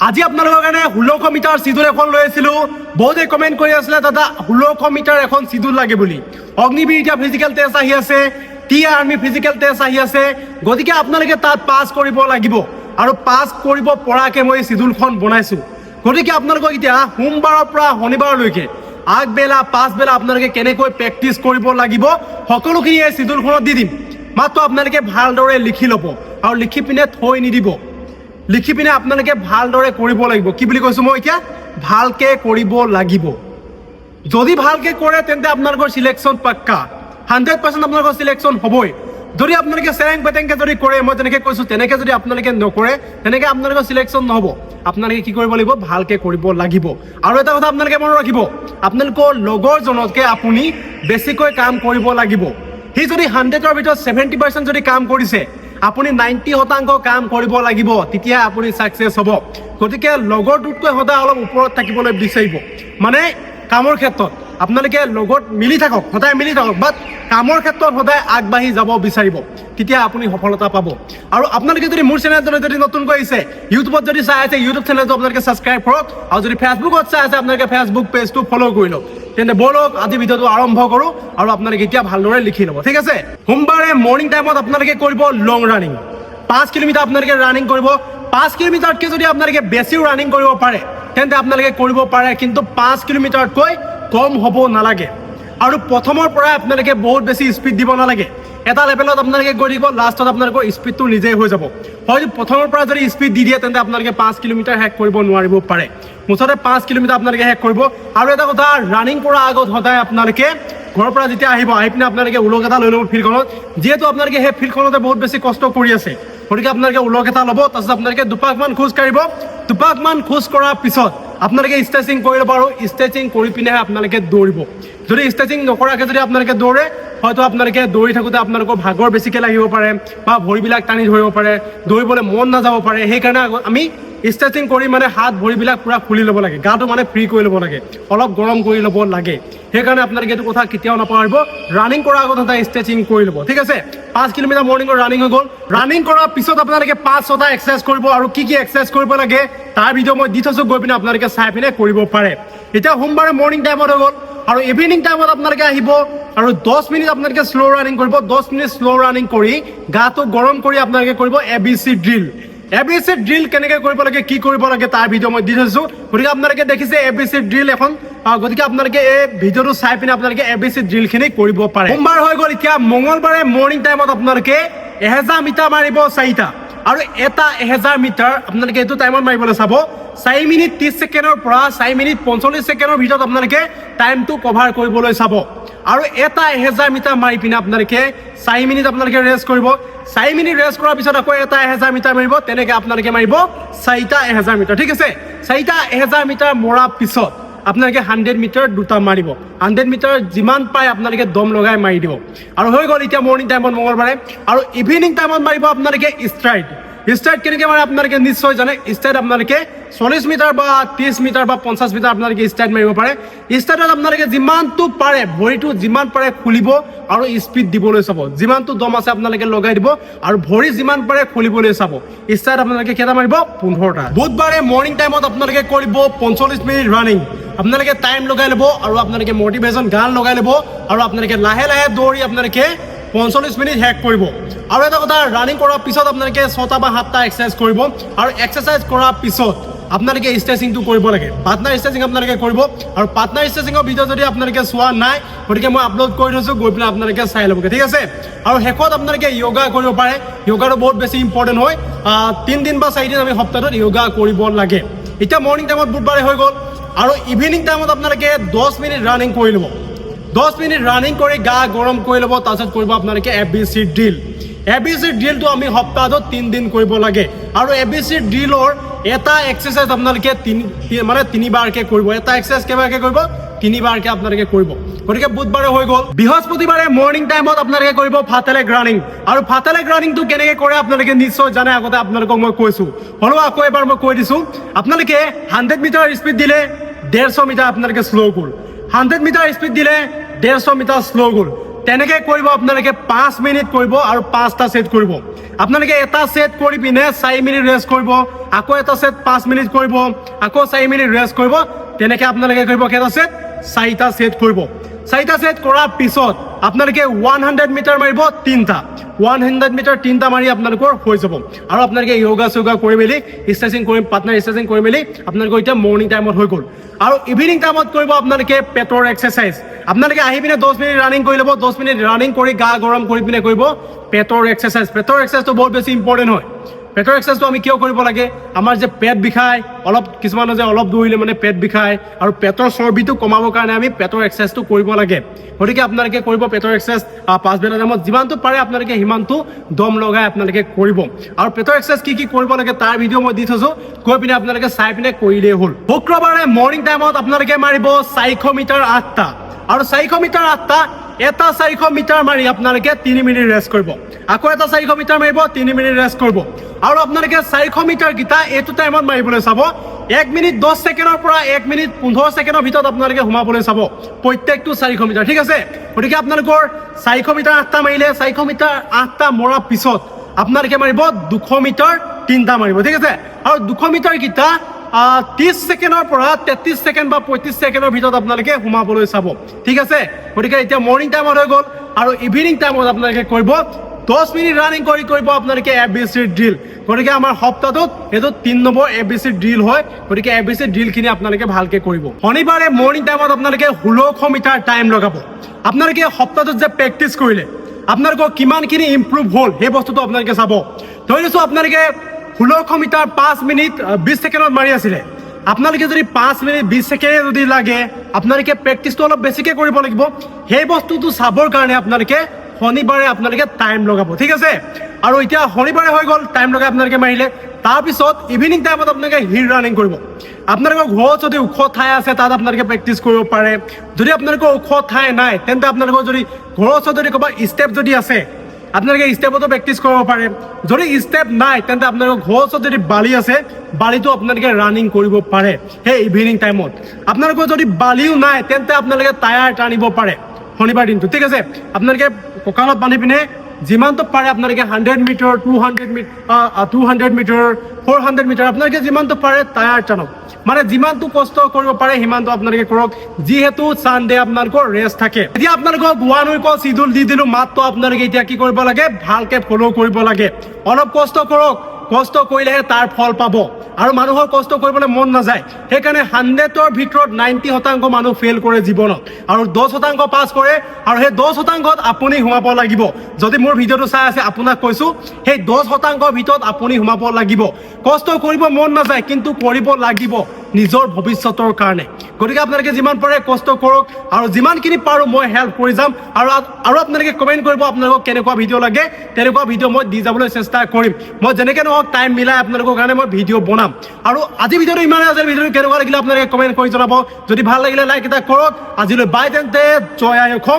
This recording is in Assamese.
আজি আপোনালোকৰ কাৰণে 1600 মিটাৰ চিডুল এখন লৈ আছিলো। বহুতে কমেণ্ট কৰি আছিলে দাদা 1600 মিটাৰ এখন চিডুল লাগে বুলি। অগ্নিবীৰ এতিয়া ফিজিকেল টেষ্ট আহি আছে, টি আৰ্মি ফিজিকেল টেষ্ট আহি আছে, গতিকে আপোনালোকে তাত পাছ কৰিব লাগিব আৰু পাছ কৰিব পৰাকে মই চিডুলখন বনাইছো। গতিকে আপোনালোকক এতিয়া সোমবাৰৰ পৰা শনিবাৰলৈকে আগবেলা পাছবেলা আপোনালোকে কেনেকৈ প্ৰেক্টিচ কৰিব লাগিব সকলোখিনি এই চিডুলখনত দি দিম। মাত্ৰ আপোনালোকে ভালদৰে লিখি ল'ব আৰু লিখি পিনে থৈ নিদিব। লিখি পিনে আপোনালোকে ভালদৰে কৰিব লাগিব। কি বুলি কৈছো মই এতিয়া? ভালকে কৰিব লাগিব। যদি ভালকে কৰে তেন্তে আপোনালোকৰ সিলেকশ্যন পাক্কা, 100% আপোনালোকৰ সিলেকশ্যন হ'বই। যদি আপোনালোকে চেৰেং পেটেংকে যদি কৰে, মই যেনেকৈ কৈছো তেনেকে যদি আপোনালোকে নকৰে তেনেকে আপোনালোকৰ সিলেকশ্যন নহ'ব। আপোনালোকে কি কৰিব লাগিব? ভালকে কৰিব লাগিব। আৰু এটা কথা আপোনালোকে মনত ৰাখিব, আপোনালোকৰ লগৰজনতকে আপুনি বেছিকৈ কাম কৰিব লাগিব। সি যদি 100ৰ ভিতৰত 70% যদি কাম কৰিছে, আপুনি 90% কাম কৰিব লাগিব, তেতিয়া আপুনি ছাকচেছ হ'ব। গতিকে লগৰটোতকৈ সদায় অলপ ওপৰত থাকিবলৈ বিচাৰিব। মানে কামৰ ক্ষেত্ৰত আপোনালোকে লগত মিলি থাকক, সদায় মিলি থাকক, বাট কামৰ ক্ষেত্ৰত সদায় আগবাঢ়ি যাব বিচাৰিব, তেতিয়া আপুনি সফলতা পাব। আৰু আপোনালোকে যদি মোৰ চেনেলটো যদি নতুনকৈ আহিছে, ইউটিউবত যদি চাই আছে, ইউটিউব চেনেলটো আপোনালোকে ছাবস্ক্ৰাইব কৰক, আৰু যদি ফেচবুকত চাই আছে আপোনালোকে ফেচবুক পেজটো ফ'ল' কৰি লওক। তেন্তে বলক আজি ভিডিঅ'টো আৰম্ভ কৰোঁ আৰু আপোনালোকে এতিয়া ভালদৰে লিখি ল'ব, ঠিক আছে? সোমবাৰে মৰ্ণিং টাইমত আপোনালোকে কৰিব লং ৰানিং। 5 কিলোমিটাৰ আপোনালোকে ৰানিং কৰিব। 5 কিলোমিটাৰতকৈ যদি আপোনালোকে বেছিও ৰানিং কৰিব পাৰে তেন্তে আপোনালোকে কৰিব পাৰে, কিন্তু 5 কিলোমিটাৰতকৈ কম হ'ব নালাগে। আৰু প্ৰথমৰ পৰাই আপোনালোকে বহুত বেছি স্পীড দিব নালাগে। এটা লেভেলত আপোনালোকে গৈ দিব, লাষ্টত আপোনালোকৰ স্পীডটো নিজেই হৈ যাব। হয়তো প্ৰথমৰ পৰা যদি স্পীড দি দিয়ে তেন্তে আপোনালোকে 5 কিলোমিটাৰ শেষ কৰিব নোৱাৰিব পাৰে। মুঠতে 5 কিলোমিটাৰ আপোনালোকে শেষ কৰিব। আৰু এটা কথা, ৰানিং কৰাৰ আগত সদায় আপোনালোকে ঘৰৰ পৰা যেতিয়া আহিব, আহি পিনে আপোনালোকে উলক এটা লৈ ল'ব ফিল্ডখনত। যিহেতু আপোনালোকে সেই ফিল্ডখনতে বহুত বেছি কষ্ট কৰি আছে, গতিকে আপোনালোকে উলক এটা ল'ব। তাৰপিছত আপোনালোকে দুপাকমান খোজ কাঢ়িব। দুপাকমান খোজ কঢ়াৰ পিছত আপোনালোকে ষ্ট্ৰেচিং কৰি ল'ব, আৰু ষ্ট্ৰেচিং কৰি পিনেহে আপোনালোকে দৌৰিব। যদি ষ্ট্ৰেচিং নকৰাকৈ যদি আপোনালোকে দৌৰে, হয়তো আপোনালোকে দৌৰি থাকোঁতে আপোনালোকৰ ভাগৰ বেছিকৈ লাগিব পাৰে বা ভৰিবিলাক টানি ধৰিব পাৰে, দৌৰিবলৈ মন নাযাব পাৰে। সেইকাৰণে আমি ষ্ট্ৰেচিং কৰি মানে হাত ভৰিবিলাক পূৰা খুলি ল'ব লাগে, গাটো মানে ফ্ৰী কৰি ল'ব লাগে, অলপ গৰম কৰি ল'ব লাগে। সেইকাৰণে আপোনালোকে এইটো কথা কেতিয়াও নাপাহৰিব, ৰানিং কৰাৰ আগত এটা ষ্ট্ৰেচিং কৰি ল'ব, ঠিক আছে? 5 কিলোমিটাৰ মৰ্ণিঙৰ ৰানিং হৈ গ'ল। ৰানিং কৰাৰ পিছত আপোনালোকে 5-6টা এক্সাৰচাইজ কৰিব, আৰু কি কি এক্সাৰচাইজ কৰিব লাগে তাৰ ভিডিঅ' মই দি থৈছোঁ, গৈ পিনে আপোনালোকে চাই পিনে কৰিব পাৰে। এতিয়া সোমবাৰে মৰ্ণিং টাইমত হৈ গ'ল, আৰু ইভিনিং টাইমত আপোনালোকে আহিব আৰু 10 মিনিট আপোনালোকে শ্ল' ৰানিং কৰিব। 10 মিনিট শ্ল' ৰানিং কৰি গাটো গৰম কৰি আপোনালোকে কৰিব ABC ড্ৰিল। ABC ড্ৰিল কেনেকৈ কৰিব লাগে, কি কৰিব লাগে তাৰ ভিডিঅ' মই দি থৈছোঁ, গতিকে আপোনালোকে দেখিছে ABC ড্ৰিল এখন। গতিকে আপোনালোকে এই ভিডিঅ'টো চাই পিনে আপোনালোকে ABC ড্ৰিলখিনি কৰিব পাৰে। সোমবাৰ হৈ গ'ল। এতিয়া মঙলবাৰে মৰ্ণিং টাইমত আপোনালোকে 1000 মিটাৰ মাৰিব 4টা, আৰু এটা 1000 মিটাৰ আপোনালোকে এইটো টাইমত মাৰিবলৈ চাব। 4 মিনিট 30 ছেকেণ্ডৰ পৰা 4 মিনিট 45 ছেকেণ্ডৰ ভিতৰত আপোনালোকে টাইমটো কভাৰ কৰিবলৈ চাব। আৰু এটা 1000 মিটাৰ মাৰি পিনে আপোনালোকে 4 মিনিট আপোনালোকে ৰেষ্ট কৰিব। 4 মিনিট ৰেষ্ট কৰাৰ পিছত আকৌ এটা 1000 মিটাৰ মাৰিব। তেনেকৈ আপোনালোকে মাৰিব 4টা 1000 মিটাৰ, ঠিক আছে? 4টা 1000 মিটাৰ মৰাৰ পিছত আপোনালোকে 100 মিটাৰ দুটা মাৰিব। 100 মিটাৰ যিমান পায় আপোনালোকে দম লগাই মাৰি দিব। আৰু হৈ গ'ল এতিয়া মৰ্ণিং টাইমত মঙলবাৰে। আৰু ইভিনিং টাইমত মাৰিব আপোনালোকে ষ্ট্ৰাইড। ষ্ট্ৰাইড কেনেকৈ মাৰে আপোনালোকে নিশ্চয় জানে। ষ্ট্ৰাইড আপোনালোকে 40 মিটাৰ বা 30 মিটাৰ বা 50 মিটাৰ আপোনালোকে ষ্ট্ৰাইড মাৰিব পাৰে। ষ্ট্ৰাইডত আপোনালোকে যিমানটো পাৰে ভৰিটো যিমান পাৰে খুলিব আৰু স্পীড দিবলৈ চাব। যিমানটো দম আছে আপোনালোকে লগাই দিব আৰু ভৰি যিমান পাৰে খুলিবলৈ চাব। ষ্ট্ৰাইড আপোনালোকে কেইটা মাৰিব? 15টা। বুধবাৰে মৰ্ণিং টাইমত আপোনালোকে কৰিব 45 মিনিট ৰানিং। আপোনালোকে টাইম লগাই ল'ব আৰু আপোনালোকে মটিভেশ্যন গান লগাই ল'ব, আৰু আপোনালোকে লাহে লাহে দৌৰি আপোনালোকে 45 মিনিট শেষ কৰিব। আৰু এটা কথা, ৰানিং কৰাৰ পিছত আপোনালোকে 6টা বা 7টা এক্সাৰচাইজ কৰিব, আৰু এক্সাৰচাইজ কৰাৰ পিছত আপোনালোকে ষ্ট্ৰেচিংটো কৰিব লাগে। পাৰ্টনাৰ ষ্ট্ৰেচিং আপোনালোকে কৰিব, আৰু পাৰ্টনাৰ ষ্ট্ৰেচিঙৰ ভিডিঅ' যদি আপোনালোকে চোৱা নাই, গতিকে মই আপলোড কৰি থৈছোঁ, গৈ পিনে আপোনালোকে চাই ল'বগৈ, ঠিক আছে? আৰু শেষত আপোনালোকে য়োগা কৰিব পাৰে। য়োগাটো বহুত বেছি ইম্পৰ্টেণ্ট হয়। 3 দিন বা 4 দিন আমি সপ্তাহটোত য়োগা কৰিব লাগে। এতিয়া মৰ্ণিং টাইমত বুধবাৰে হৈ গ'ল, আৰু ইভিনিং টাইমত আপোনালোকে 10 মিনিট ৰানিং কৰি ল'ব। 10 মিনিট ৰানিং কৰি গা গৰম কৰি ল'ব। তাৰপিছত কৰিব আপোনালোকে ABC ড্ৰিল। ABC ড্ৰিলটো আমি সপ্তাহটোত 3 দিন কৰিব লাগে। আৰু ABC ড্ৰিলৰ এটা এক্সাৰচাইজ আপোনালোকে 3বাৰকৈ কৰিব। এটা এক্সাৰচাইজ কেইবাৰকৈ কৰিব? 3বাৰকৈ আপোনালোকে কৰিব। গতিকে বুধবাৰে হৈ গ'ল। বৃহস্পতিবাৰে মৰ্ণিং টাইমত আপোনালোকে কৰিব ফাটেলেগ ৰানিং। আৰু ফাটেলেগ ৰানিংটো কেনেকৈ কৰে আপোনালোকে নিশ্চয় জানে, আগতে আপোনালোকক মই কৈছোঁ, হ'লেও আকৌ এবাৰ মই কৈ দিছোঁ। আপোনালোকে 100 মিটাৰ স্পীড দিলে 150 মিটাৰ আপোনালোকে শ্ল' গ'ল। 100 মিটাৰ স্পীড দিলে 150 মিটাৰ শ্ল' গ'ল। তেনেকৈ কৰিব আপোনালোকে 5 মিনিট কৰিব আৰু 5টা সেট কৰিব আপোনালোকে এটা সেট কৰি পিনে 4 মিনিট ৰেষ্ট কৰিব আকৌ এটা সেট 5 মিনিট কৰিব আকৌ 4 মিনিট ৰেষ্ট কৰিব তেনেকৈ আপোনালোকে কৰিব কেইটা সেট 4টা সেট কৰিব 4টা সেট কৰাৰ পিছত আপোনালোকে 100 মিটাৰ মাৰিব 3টা 100 মিটাৰ 3টা মাৰি আপোনালোকৰ হৈ যাব আৰু আপোনালোকে যোগা কৰি মেলি ষ্ট্ৰেচিং কৰি পাৰ্টনাৰ ষ্ট্ৰেচিং কৰি মেলি আপোনালোকৰ এতিয়া মৰ্নিং টাইমত হৈ গ'ল আৰু ইভিনিং টাইমত কৰিব আপোনালোকে পেটৰ এক্সাৰসাইজ আপোনালোকে আহি পিনে 10 মিনিট ৰানিং কৰি ল'ব 10 মিনিট ৰানিং কৰি গা গৰম কৰি পিনে কৰিব পেটৰ এক্সাৰসাইজটো বহুত বেছি ইম্পৰ্টেণ্ট হয় পেটৰ এক্সাৰসাইজটো আমি কিয় কৰিব লাগে আমাৰ যে পেট বিষায় অলপ কিছুমানৰ যে অলপ দৌৰিলে মানে পেট বিষায় আৰু পেটৰ চৰ্বিটো কমাবৰ কাৰণে আমি পেটৰ এক্সাৰসাইজটো কৰিব লাগে গতিকে আপোনালোকে কৰিব পেটৰ এক্সাৰসাইজ পাঁচবেলা টাইমত যিমানটো পাৰে আপোনালোকে সিমানটো দম লগাই আপোনালোকে কৰিব আৰু পেটৰ এক্সাৰসাইজ কি কৰিব লাগে তাৰ ভিডিঅ' মই দি থৈছোঁ গৈ পিনে আপোনালোকে চাই পিনে কৰিলেই হ'ল শুক্ৰবাৰে মৰ্নিং টাইমত আপোনালোকে মাৰিব 400 মিটাৰ 8টা আৰু 400 মিটাৰ 8টা এটা 400 মিটাৰ মাৰি আপোনালোকে 3 মিনিট ৰেষ্ট কৰিব আকৌ এটা 400 মিটাৰ মাৰিব 3 মিনিট ৰেষ্ট কৰিব আৰু আপোনালোকে 400 মিটাৰ গিটা এইটো টাইমত মাৰিবলৈ চাব 1 মিনিট 10 ছেকেণ্ডৰ পৰা 1 মিনিট 15 ছেকেণ্ডৰ ভিতৰত আপোনালোকে সোমাবলৈ চাব প্ৰত্যেকটো 400 মিটাৰ ঠিক আছে গতিকে আপোনালোকৰ 400 মিটাৰ 8টা মাৰিলে 400 মিটাৰ 8টা মৰাৰ পিছত আপোনালোকে মাৰিব 200 মিটাৰ 3টা মাৰিব ঠিক আছে আৰু 200 মিটাৰ গিটা 30 ছেকেণ্ডৰ পৰা 33 ছেকেণ্ড বা 35 ছেকেণ্ডৰ ভিতৰত আপোনালোকে সোমাবলৈ চাব ঠিক আছে গতিকে এতিয়া মৰ্নিং টাইমত হৈ গ'ল আৰু ইভিনিং টাইমত আপোনালোকে কৰিব 10 মিনিট ৰানিং কৰিব আপোনালোকে ABC ড্ৰিল গতিকে আমাৰ সপ্তাহটোত এইটো 3 নম্বৰ ABC ড্ৰিল হয় গতিকে ABC ড্ৰিলখিনি আপোনালোকে ভালকে কৰিব শনিবাৰে মৰ্নিং টাইমত আপোনালোকে 1600 মিটাৰ টাইম লগাব আপোনালোকে সপ্তাহটোত যে প্ৰেক্টিছ কৰিলে আপোনালোকৰ কিমানখিনি ইম্প্ৰুভ হ'ল সেই বস্তুটো আপোনালোকে চাব ধৰি লৈছোঁ আপোনালোকে 1600 মিটাৰ 5 মিনিট 20 ছেকেণ্ডত মাৰি আছিলে আপোনালোকে যদি 5 মিনিট 20 ছেকেণ্ড যদি লাগে আপোনালোকে প্ৰেক্টিছটো অলপ বেছিকৈ কৰিব লাগিব সেই বস্তুটো চাবৰ কাৰণে আপোনালোকে শনিবাৰে আপোনালোকে টাইম লগাব ঠিক আছে আৰু এতিয়া শনিবাৰে হৈ গ'ল টাইম লগাই আপোনালোকে মাৰিলে তাৰপিছত ইভিনিং টাইমত আপোনালোকে হিল ৰানিং কৰিব আপোনালোকৰ ঘৰত যদি ওখ ঠাই আছে তাত আপোনালোকে প্ৰেক্টিছ কৰিব পাৰে যদি আপোনালোকৰ ওখ ঠাই নাই তেন্তে আপোনালোকৰ যদি ঘৰত যদি ক'ৰবাত ষ্টেপ যদি আছে আপোনালোকে ষ্টেপতো প্ৰেক্টিছ কৰিব পাৰে যদি ষ্টেপ নাই তেন্তে আপোনালোকৰ ঘৰত যদি বালি আছে বালিটো আপোনালোকে ৰানিং কৰিব পাৰে সেই ইভিনিং টাইমত আপোনালোকৰ যদি বালিও নাই তেন্তে আপোনালোকে টায়াৰ টানিব পাৰে শনিবাৰ দিনটো ঠিক আছে আপোনালোকে কঁকালত বান্ধি পিনে যিমানটো পাৰে আপোনালোকে 100 মিটাৰ 200 মিটাৰ 400 মিটাৰ আপোনালোকে যিমানটো পাৰে টায়াৰ টানক মানে যিমানটো কষ্ট কৰিব পাৰে সিমানটো আপোনালোকে কৰক যিহেতু সানডে আপোনালোকৰ ৰেষ্ট থাকে এতিয়া আপোনালোকক 1 উইকৰ শিডিউল দি দিলোঁ মাত্ৰ আপোনালোকে এতিয়া কি কৰিব লাগে ভালকে ফ'ল' কৰিব লাগে অলপ কষ্ট কৰক কষ্ট কৰিলেহে তাৰ ফল পাব আৰু মানুহৰ কষ্ট কৰিবলৈ মন নাযায় সেইকাৰণে 100ৰ ভিতৰত 90% মানুহ ফেইল কৰে জীৱনত আৰু 10% পাছ কৰে আৰু সেই 10%ত আপুনি সোমাব লাগিব যদি মোৰ ভিডিঅ'টো চাই আছে আপোনাক কৈছোঁ সেই 10%ৰ ভিতৰত আপুনি সোমাব লাগিব কষ্ট কৰিব মন নাযায় কিন্তু কৰিব লাগিব নিজৰ ভৱিষ্যতৰ কাৰণে গতিকে আপোনালোকে যিমান পাৰে কষ্ট কৰক আৰু যিমানখিনি পাৰোঁ মই হেল্প কৰি যাম আৰু আপোনালোকে কমেণ্ট কৰিব আপোনালোকক কেনেকুৱা ভিডিঅ' লাগে তেনেকুৱা ভিডিঅ' মই দি যাবলৈ চেষ্টা কৰিম মই যেনেকৈ নহওক টাইম মিলাই আপোনালোকৰ কাৰণে মই ভিডিঅ' বনাম আৰু আজি ভিডিঅ'টো ইমানেই আছিল ভিডিঅ'টো কেনেকুৱা লাগিলে আপোনালোকে কমেণ্ট কৰি জনাব যদি ভাল লাগিলে লাইক এটা কৰক আজিলৈ বাই তেন্তে জয় আই অসম